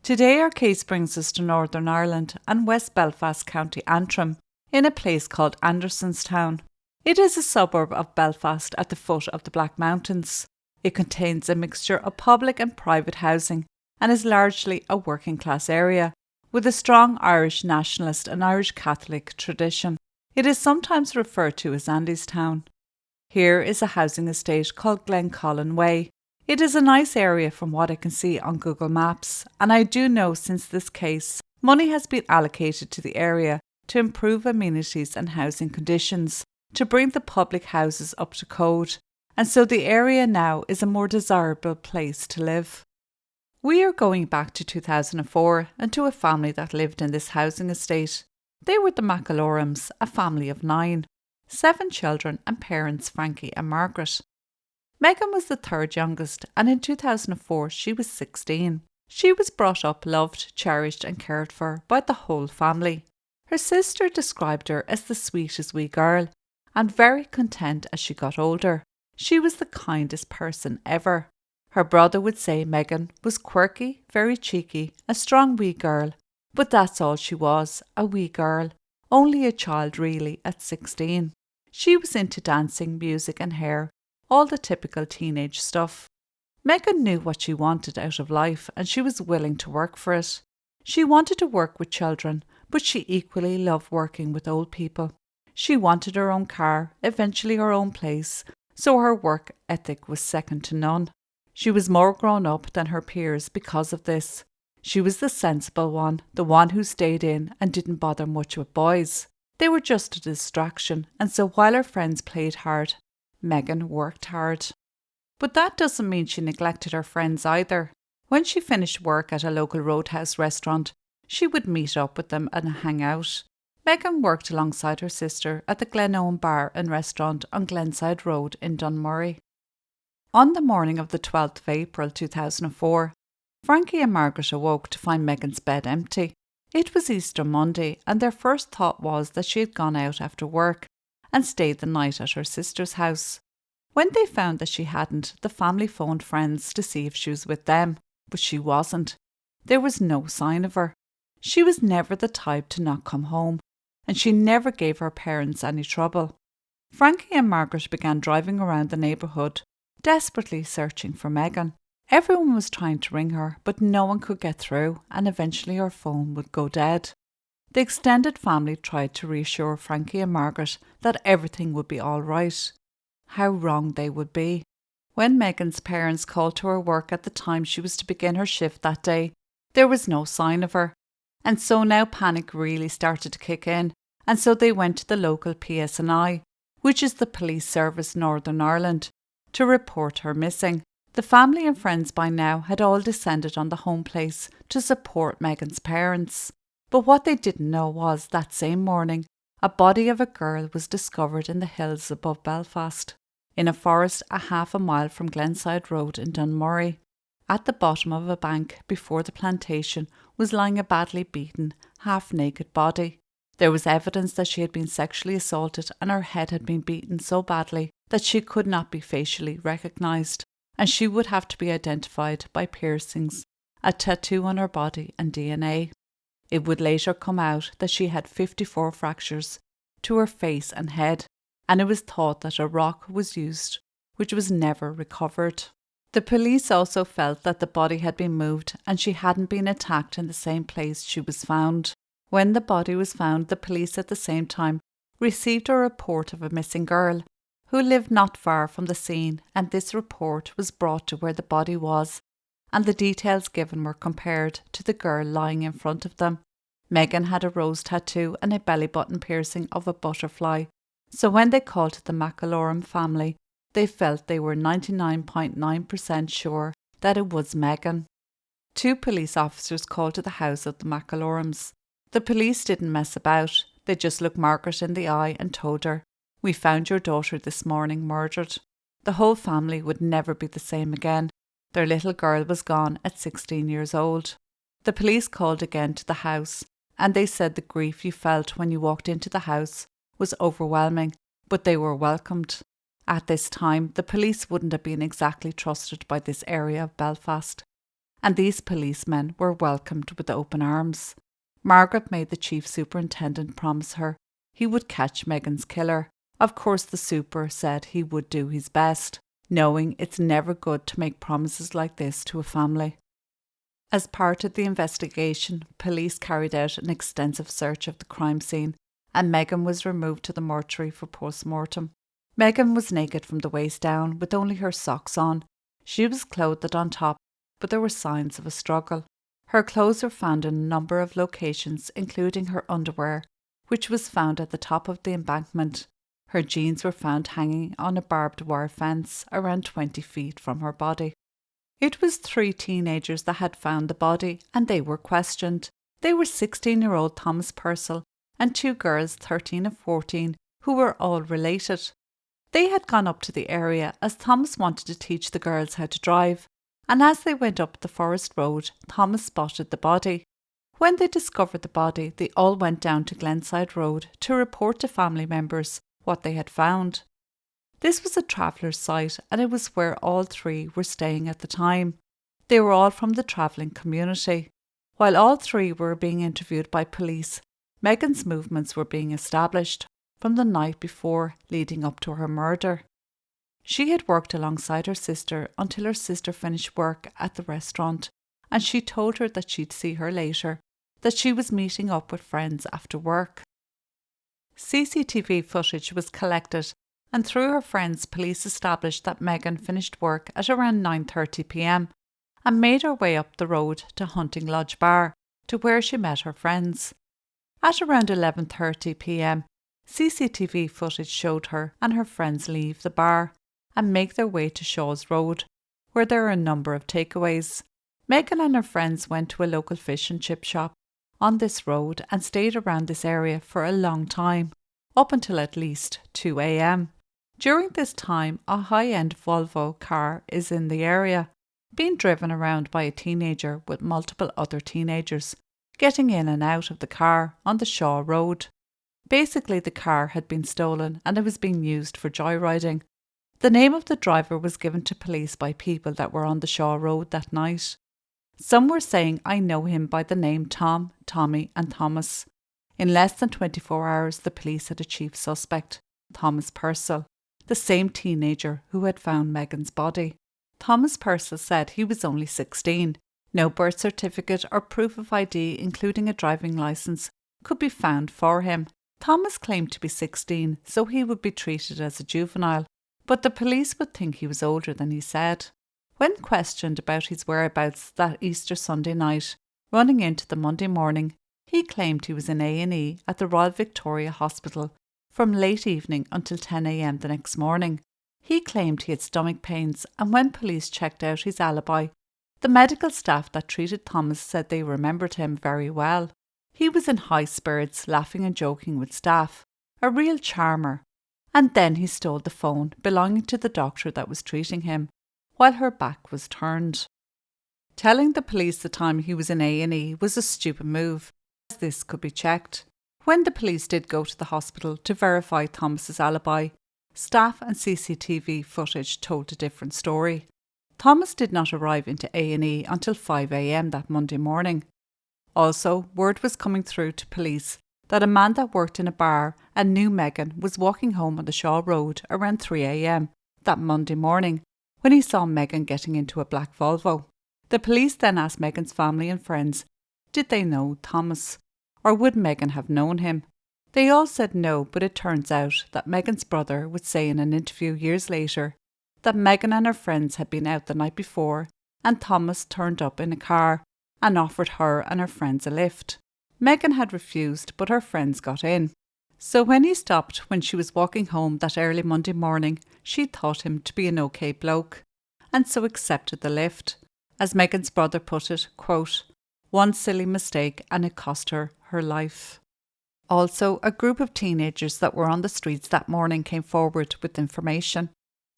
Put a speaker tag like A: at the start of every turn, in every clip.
A: Today our case brings us to Northern Ireland and West Belfast, County Antrim, in a place called Andersonstown. It is a suburb of Belfast at the foot of the Black Mountains. It contains a mixture of public and private housing and is largely a working class area, with a strong Irish nationalist and Irish Catholic tradition. It is sometimes referred to as Andystown. Here is a housing estate called Glencolin Way. It is a nice area from what I can see on Google Maps, and I do know since this case, money has been allocated to the area to improve amenities and housing conditions, to bring the public houses up to code, and so the area now is a more desirable place to live. We are going back to 2004 and to a family that lived in this housing estate. They were the McAlorams, a family of 9, 7 children and parents Frankie and Margaret. Megan was the third youngest, and in 2004 she was 16. She was brought up, loved, cherished and cared for by the whole family. Her sister described her as the sweetest wee girl, and very content as she got older. She was the kindest person ever. Her brother would say Megan was quirky, very cheeky, a strong wee girl, but that's all she was, a wee girl, only a child really at 16. She was into dancing, music and hair, all the typical teenage stuff. Megan knew what she wanted out of life and she was willing to work for it. She wanted to work with children, but she equally loved working with old people. She wanted her own car, eventually her own place, so her work ethic was second to none. She was more grown up than her peers because of this. She was the sensible one, the one who stayed in and didn't bother much with boys. They were just a distraction, and so while her friends played hard, Megan worked hard. But that doesn't mean she neglected her friends either. When she finished work at a local roadhouse restaurant, she would meet up with them and hang out. Megan worked alongside her sister at the Glenowen Bar and Restaurant on Glenside Road in Dunmurry. On the morning of the 12th of April 2004, Frankie and Margaret awoke to find Megan's bed empty. It was Easter Monday, and their first thought was that she had gone out after work and stayed the night at her sister's house. When they found that she hadn't, the family phoned friends to see if she was with them, but she wasn't. There was no sign of her. She was never the type to not come home, and she never gave her parents any trouble. Frankie and Margaret began driving around the neighbourhood, desperately searching for Megan. Everyone was trying to ring her, but no one could get through, and eventually her phone would go dead. The extended family tried to reassure Frankie and Margaret that everything would be all right. How wrong they would be. When Megan's parents called to her work at the time she was to begin her shift that day, there was no sign of her. And so now panic really started to kick in, and so they went to the local PSNI, which is the Police Service Northern Ireland, to report her missing. The family and friends by now had all descended on the home place to support Megan's parents. But what they didn't know was that same morning, a body of a girl was discovered in the hills above Belfast, in a forest a half a mile from Glenside Road in Dunmurry. At the bottom of a bank before the plantation was lying a badly beaten, half-naked body. There was evidence that she had been sexually assaulted and her head had been beaten so badly that she could not be facially recognised, and she would have to be identified by piercings, a tattoo on her body and DNA. It would later come out that she had 54 fractures to her face and head, and it was thought that a rock was used, which was never recovered. The police also felt that the body had been moved and she hadn't been attacked in the same place she was found. When the body was found, the police at the same time received a report of a missing girl who lived not far from the scene, and this report was brought to where the body was, and the details given were compared to the girl lying in front of them. Megan had a rose tattoo and a belly button piercing of a butterfly, so when they called the McAloram family, they felt they were 99.9% sure that it was Megan. 2 police officers called to the house of the McAlorams. The police didn't mess about, they just looked Margaret in the eye and told her, "We found your daughter this morning murdered." The whole family would never be the same again. Their little girl was gone at 16 years old. The police called again to the house, and they said the grief you felt when you walked into the house was overwhelming, but they were welcomed. At this time, the police wouldn't have been exactly trusted by this area of Belfast. and these policemen were welcomed with open arms. Margaret made the chief superintendent promise her he would catch Megan's killer. Of course, the super said he would do his best, knowing it's never good to make promises like this to a family. As part of the investigation, police carried out an extensive search of the crime scene, and Megan was removed to the mortuary for post-mortem. Megan was naked from the waist down, with only her socks on. She was clothed on top, but there were signs of a struggle. Her clothes were found in a number of locations, including her underwear, which was found at the top of the embankment. Her jeans were found hanging on a barbed wire fence around 20 feet from her body. It was 3 teenagers that had found the body, and they were questioned. They were 16-year-old Thomas Purcell and 2 girls, 13 and 14, who were all related. They had gone up to the area as Thomas wanted to teach the girls how to drive, and as they went up the forest road, Thomas spotted the body. When they discovered the body, they all went down to Glenside Road to report to family members what they had found. This was a traveller's site, and it was where all 3 were staying at the time. They were all from the travelling community. While all 3 were being interviewed by police, Megan's movements were being established from the night before leading up to her murder. She had worked alongside her sister until her sister finished work at the restaurant, and she told her that she'd see her later, that she was meeting up with friends after work. CCTV footage was collected, and through her friends, police established that Megan finished work at around 9:30 p.m. and made her way up the road to Hunting Lodge Bar, to where she met her friends. At around 11:30 p.m, CCTV footage showed her and her friends leave the bar and make their way to Shaw's Road, where there are a number of takeaways. Megan and her friends went to a local fish and chip shop on this road and stayed around this area for a long time, up until at least 2 a.m. During this time, a high-end Volvo car is in the area, being driven around by a teenager with multiple other teenagers getting in and out of the car on the Shaw Road. Basically, the car had been stolen and it was being used for joyriding. The name of the driver was given to police by people that were on the Shaw Road that night. Some were saying, "I know him by the name Tom, Tommy and Thomas." In less than 24 hours, the police had a chief suspect, Thomas Purcell, the same teenager who had found Megan's body. Thomas Purcell said he was only 16. No birth certificate or proof of ID, including a driving licence, could be found for him. Thomas claimed to be 16, so he would be treated as a juvenile, but the police would think he was older than he said. When questioned about his whereabouts that Easter Sunday night, running into the Monday morning, he claimed he was in A&E at the Royal Victoria Hospital from late evening until 10 a.m. the next morning. He claimed he had stomach pains, and when police checked out his alibi, the medical staff that treated Thomas said they remembered him very well. He was in high spirits, laughing and joking with staff, a real charmer. And then he stole the phone belonging to the doctor that was treating him, while her back was turned. Telling the police the time he was in A&E was a stupid move, as this could be checked. When the police did go to the hospital to verify Thomas's alibi, staff and CCTV footage told a different story. Thomas did not arrive into A&E until 5 a.m. that Monday morning. Also, word was coming through to police that a man that worked in a bar and knew Megan was walking home on the Shaw Road around 3 a.m. that Monday morning when he saw Megan getting into a black Volvo. The police then asked Megan's family and friends, did they know Thomas, or would Megan have known him? They all said no, but it turns out that Megan's brother would say in an interview years later that Megan and her friends had been out the night before and Thomas turned up in a car and offered her and her friends a lift. Megan had refused, but her friends got in. So when he stopped when she was walking home that early Monday morning, she thought him to be an okay bloke, and so accepted the lift. As Megan's brother put it, quote, "One silly mistake and it cost her her life." Also, a group of teenagers that were on the streets that morning came forward with information.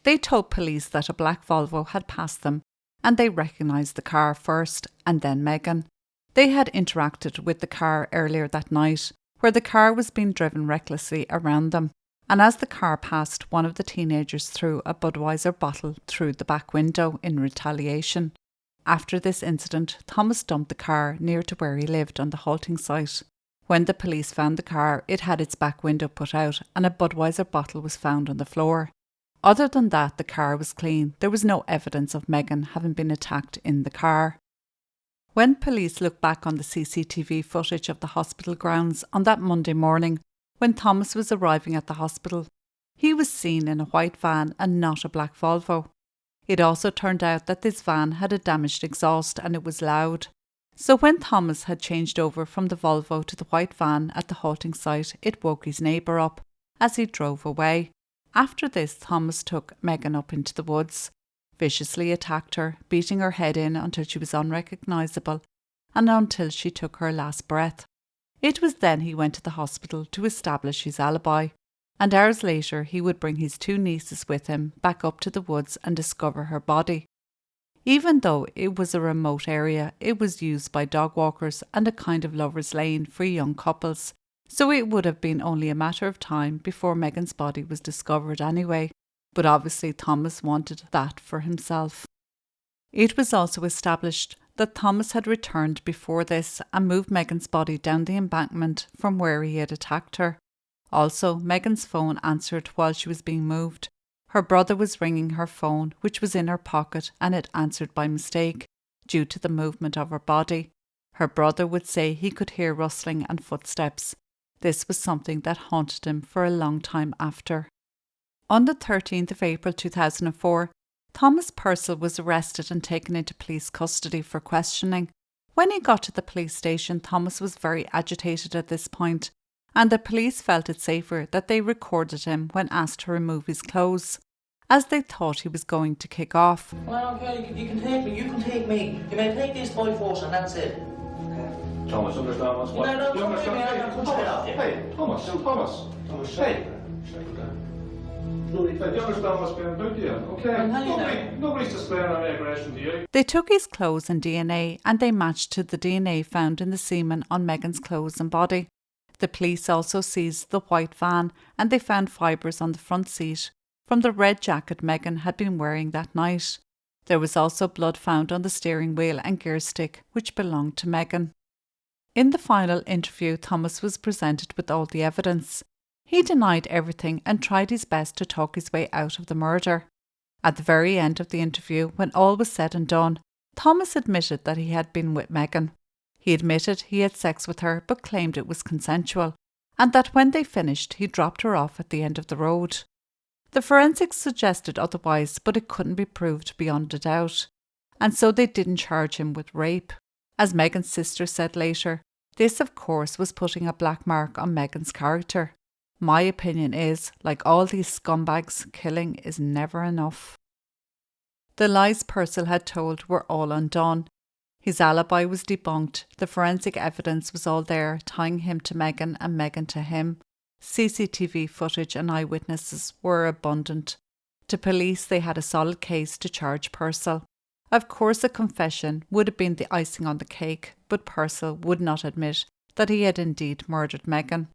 A: They told police that a black Volvo had passed them and they recognised the car first and then Megan. They had interacted with the car earlier that night, where the car was being driven recklessly around them, and as the car passed, one of the teenagers threw a Budweiser bottle through the back window in retaliation. After this incident, Thomas dumped the car near to where he lived on the halting site. When the police found the car, it had its back window put out and a Budweiser bottle was found on the floor. Other than that, the car was clean. There was no evidence of Megan having been attacked in the car. When police looked back on the CCTV footage of the hospital grounds on that Monday morning, when Thomas was arriving at the hospital, he was seen in a white van and not a black Volvo. It also turned out that this van had a damaged exhaust and it was loud. So when Thomas had changed over from the Volvo to the white van at the halting site, it woke his neighbour up as he drove away. After this, Thomas took Megan up into the woods, viciously attacked her, beating her head in until she was unrecognisable and until she took her last breath. It was then he went to the hospital to establish his alibi, and hours later he would bring his 2 nieces with him back up to the woods and discover her body. Even though it was a remote area, it was used by dog walkers and a kind of lover's lane for young couples, so it would have been only a matter of time before Megan's body was discovered anyway. But obviously Thomas wanted that for himself. It was also established that Thomas had returned before this and moved Megan's body down the embankment from where he had attacked her. Also, Megan's phone answered while she was being moved. Her brother was ringing her phone, which was in her pocket, and it answered by mistake, due to the movement of her body. Her brother would say he could hear rustling and footsteps. This was something that haunted him for a long time after. On the 13th of April 2004, Thomas Purcell was arrested and taken into police custody for questioning. When he got to the police station, Thomas was very agitated at this point, and the police felt it safer that they recorded him when asked to remove his clothes, as they thought he was going to kick off.
B: Well, I don't care, you can take me, you can take me. You may take these by force and that's it.
C: Thomas, understand what's what?
B: No, come with me, I'm going to straight off you.
C: Hey, Thomas, hey. Do you understand what's being about here? Okay, nobody's displaying any aggression to you.
A: They took his clothes and DNA, and they matched to the DNA found in the semen on Megan's clothes and body. The police also seized the white van, and they found fibres on the front seat from the red jacket Megan had been wearing that night. There was also blood found on the steering wheel and gear stick, which belonged to Megan. In the final interview, Thomas was presented with all the evidence. He denied everything and tried his best to talk his way out of the murder. At the very end of the interview, when all was said and done, Thomas admitted that he had been with Megan. He admitted he had sex with her but claimed it was consensual, and that when they finished he dropped her off at the end of the road. The forensics suggested otherwise, but it couldn't be proved beyond a doubt, and so they didn't charge him with rape. As Megan's sister said later, this of course was putting a black mark on Megan's character. My opinion is, like all these scumbags, killing is never enough. The lies Purcell had told were all undone. His alibi was debunked, the forensic evidence was all there, tying him to Megan and Megan to him. CCTV footage and eyewitnesses were abundant. To police, they had a solid case to charge Purcell. Of course, a confession would have been the icing on the cake, but Purcell would not admit that he had indeed murdered Megan.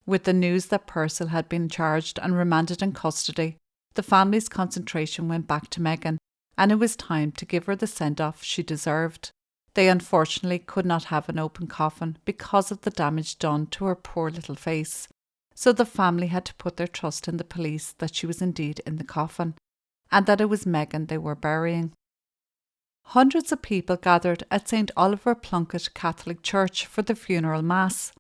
A: With the news that Purcell had been charged and remanded in custody, the family's concentration went back to Megan, and it was time to give her the send-off she deserved. They unfortunately could not have an open coffin because of the damage done to her poor little face, so the family had to put their trust in the police that she was indeed in the coffin, and that it was Megan they were burying. Hundreds of people gathered at St. Oliver Plunkett Catholic Church for the funeral mass.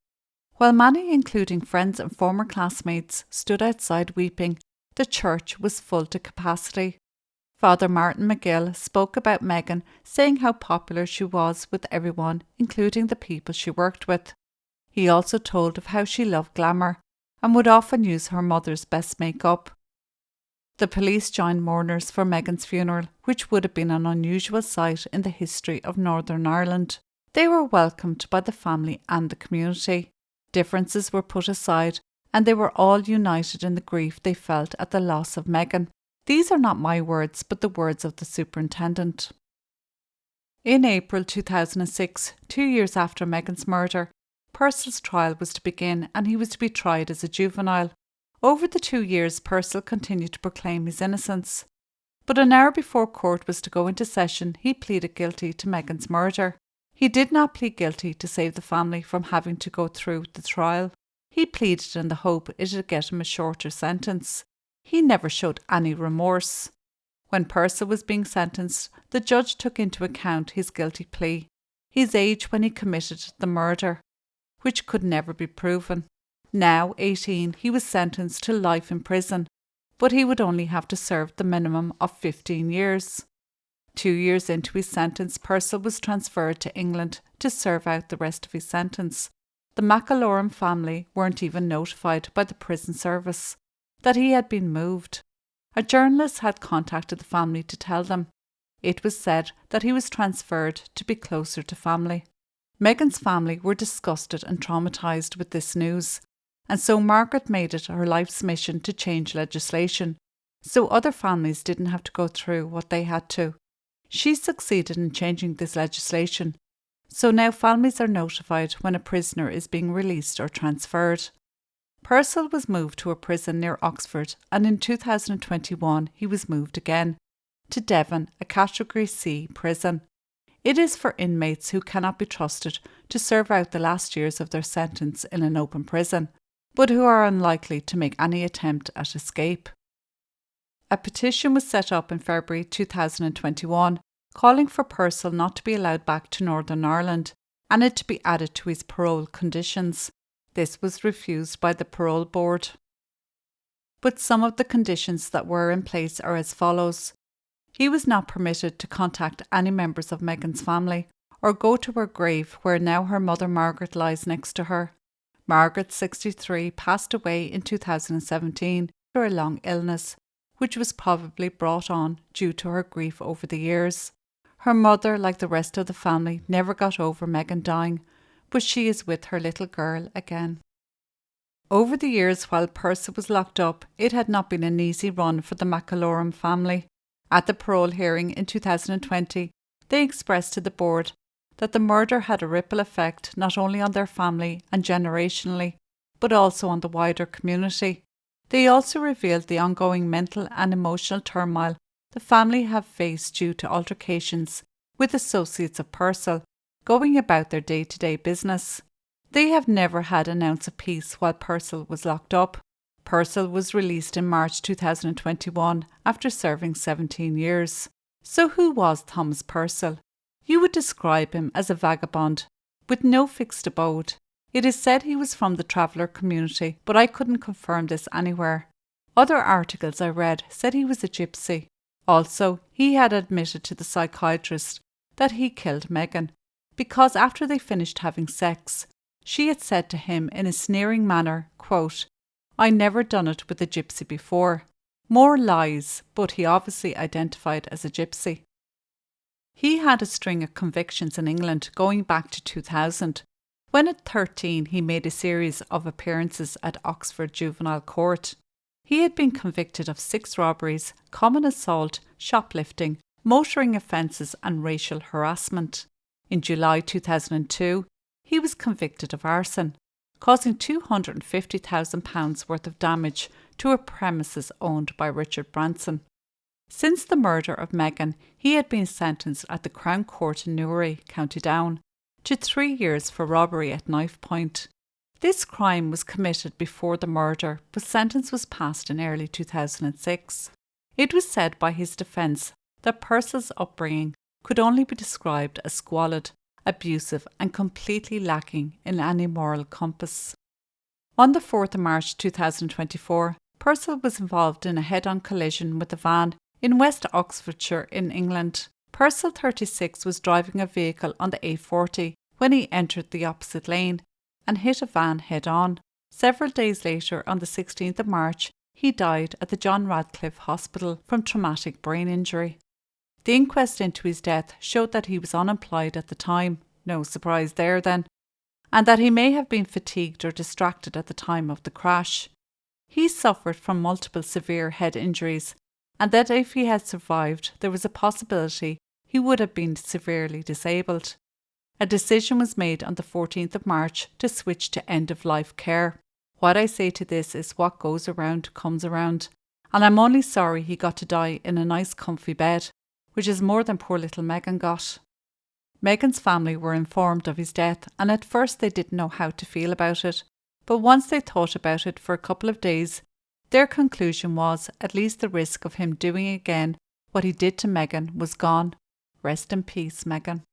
A: While many, including friends and former classmates, stood outside weeping, the church was full to capacity. Father Martin McGill spoke about Megan, saying how popular she was with everyone, including the people she worked with. He also told of how she loved glamour and would often use her mother's best makeup. The police joined mourners for Megan's funeral, which would have been an unusual sight in the history of Northern Ireland. They were welcomed by the family and the community. Differences were put aside, and they were all united in the grief they felt at the loss of Megan. These are not my words, but the words of the superintendent. In April 2006, 2 years after Megan's murder, Purcell's trial was to begin and he was to be tried as a juvenile. Over the 2 years, Purcell continued to proclaim his innocence. But an hour before court was to go into session, he pleaded guilty to Megan's murder. He did not plead guilty to save the family from having to go through the trial. He pleaded in the hope it'd get him a shorter sentence. He never showed any remorse. When Purcell was being sentenced, the judge took into account his guilty plea, his age when he committed the murder, which could never be proven. Now 18, he was sentenced to life in prison, but he would only have to serve the minimum of 15 years. 2 years into his sentence, Purcell was transferred to England to serve out the rest of his sentence. The McAlorum family weren't even notified by the prison service that he had been moved. A journalist had contacted the family to tell them. It was said that he was transferred to be closer to family. Megan's family were disgusted and traumatised with this news, and so Margaret made it her life's mission to change legislation, so other families didn't have to go through what they had to. She succeeded in changing this legislation, so now families are notified when a prisoner is being released or transferred. Purcell was moved to a prison near Oxford, and in 2021 he was moved again to Devon, a Category C prison. It is for inmates who cannot be trusted to serve out the last years of their sentence in an open prison, but who are unlikely to make any attempt at escape. A petition was set up in February 2021 calling for Purcell not to be allowed back to Northern Ireland and it to be added to his parole conditions. This was refused by the parole board. But some of the conditions that were in place are as follows. He was not permitted to contact any members of Megan's family or go to her grave where now her mother Margaret lies next to her. Margaret, 63, passed away in 2017 after a long illness, which was probably brought on due to her grief over the years. Her mother, like the rest of the family, never got over Megan dying, but she is with her little girl again. Over the years while Purcell was locked up, it had not been an easy run for the McAlorum family. At the parole hearing in 2020, they expressed to the board that the murder had a ripple effect not only on their family and generationally, but also on the wider community. They also revealed the ongoing mental and emotional turmoil the family have faced due to altercations with associates of Purcell going about their day-to-day business. They have never had an ounce of peace while Purcell was locked up. Purcell was released in March 2021 after serving 17 years. So who was Thomas Purcell? You would describe him as a vagabond with no fixed abode. It is said he was from the traveller community, but I couldn't confirm this anywhere. Other articles I read said he was a gypsy. Also, he had admitted to the psychiatrist that he killed Megan, because after they finished having sex, she had said to him in a sneering manner, quote, "I never done it with a gypsy before." More lies, but he obviously identified as a gypsy. He had a string of convictions in England going back to 2000. When at 13 he made a series of appearances at Oxford Juvenile Court. He had been convicted of 6 robberies, common assault, shoplifting, motoring offences and racial harassment. In July 2002, he was convicted of arson, causing £250,000 worth of damage to a premises owned by Richard Branson. Since the murder of Megan, he had been sentenced at the Crown Court in Newry, County Down, to 3 years for robbery at knife point. This crime was committed before the murder, but sentence was passed in early 2006. It was said by his defence that Purcell's upbringing could only be described as squalid, abusive and completely lacking in any moral compass. On the 4th of March 2024, Purcell was involved in a head-on collision with a van in West Oxfordshire in England. Purcell, 36, was driving a vehicle on the A40 when he entered the opposite lane and hit a van head-on. Several days later, on the 16th of March, he died at the John Radcliffe Hospital from traumatic brain injury. The inquest into his death showed that he was unemployed at the time, no surprise there then, and that he may have been fatigued or distracted at the time of the crash. He suffered from multiple severe head injuries, and that if he had survived, there was a possibility he would have been severely disabled. A decision was made on the 14th of March to switch to end-of-life care. What I say to this is what goes around comes around, and I'm only sorry he got to die in a nice comfy bed, which is more than poor little Megan got. Megan's family were informed of his death, and at first they didn't know how to feel about it, but once they thought about it for a couple of days, their conclusion was at least the risk of him doing again what he did to Megan was gone. Rest in peace, Megan.